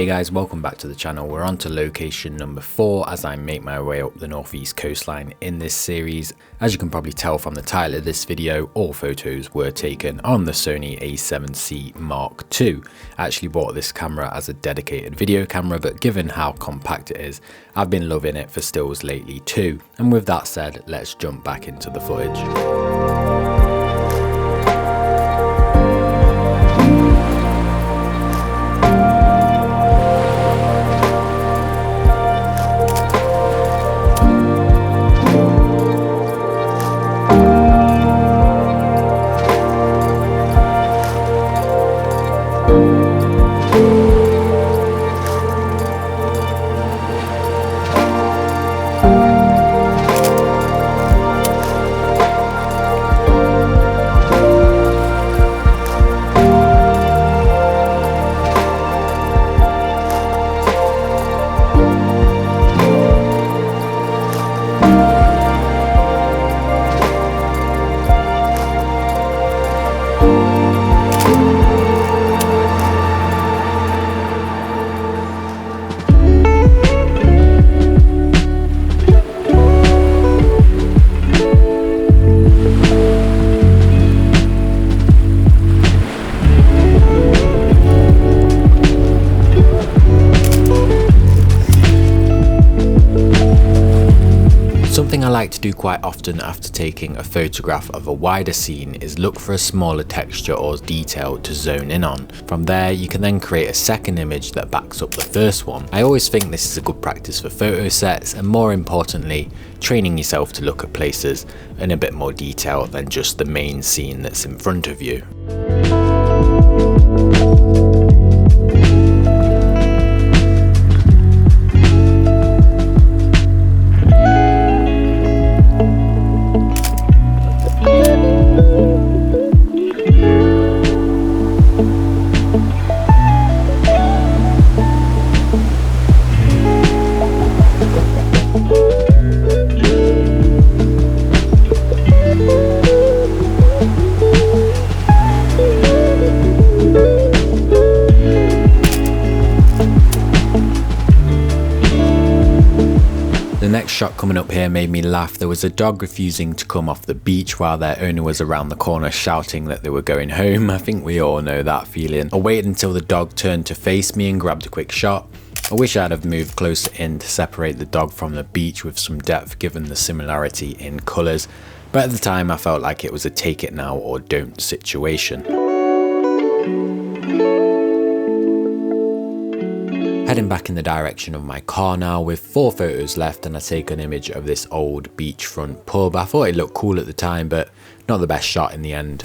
Hey guys, welcome back to the channel. We're on to location number 4 as I make my way up the northeast coastline in this series. As you can probably tell from the title of this video, all photos were taken on the Sony A7Cii Mark II. I actually bought this camera as a dedicated video camera, but given how compact it is, I've been loving it for stills lately too. And with that said, let's jump back into the footage. Something I like to do quite often after taking a photograph of a wider scene is look for a smaller texture or detail to zone in on. From there, you can then create a second image that backs up the first one. I always think this is a good practice for photo sets and, more importantly, training yourself to look at places in a bit more detail than just the main scene that's in front of you. The next shot coming up here made me laugh. There was a dog refusing to come off the beach while their owner was around the corner shouting that they were going home. I think we all know that feeling. I waited until the dog turned to face me and grabbed a quick shot. I wish I'd have moved closer in to separate the dog from the beach with some depth given the similarity in colours, but at the time I felt like it was a take it now or don't situation. Heading back in the direction of my car now with 4 photos left, and I take an image of this old beachfront pub. I thought it looked cool at the time, but not the best shot in the end.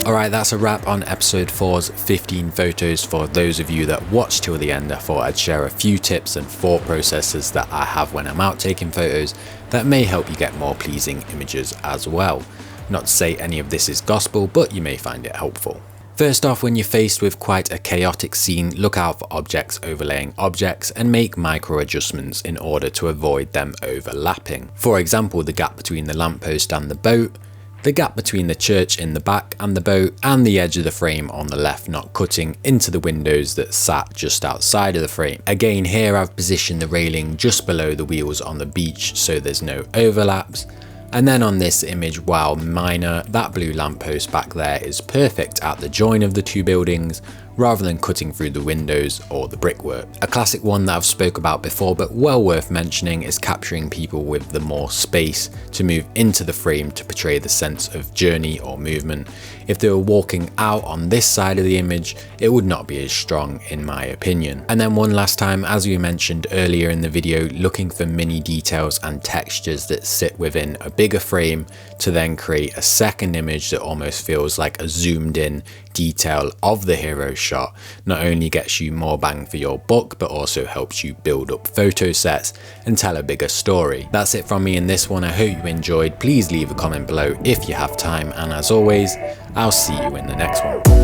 Alright, that's a wrap on episode 4's 15 photos. For those of you that watched till the end, I thought I'd share a few tips and thought processes that I have when I'm out taking photos that may help you get more pleasing images as well. Not to say any of this is gospel, but you may find it helpful. First off, when you're faced with quite a chaotic scene, look out for objects overlaying objects and make micro adjustments in order to avoid them overlapping. For example, the gap between the lamppost and the boat, the gap between the church in the back and the boat, and the edge of the frame on the left not cutting into the windows that sat just outside of the frame. Again, here I've positioned the railing just below the wheels on the beach so there's no overlaps. And then on this image, while minor, that blue lamppost back there is perfect at the join of the two buildings, rather than cutting through the windows or the brickwork. A classic one that I've spoke about before but well worth mentioning is capturing people with the more space to move into the frame to portray the sense of journey or movement. If they were walking out on this side of the image, it would not be as strong in my opinion. And then one last time, as we mentioned earlier in the video, looking for mini details and textures that sit within a bigger frame to then create a second image that almost feels like a zoomed in detail of the hero shot, not only gets you more bang for your buck, but also helps you build up photo sets and tell a bigger story. That's it from me in this one. I hope you enjoyed. Please leave a comment below if you have time, and as always, I'll see you in the next one.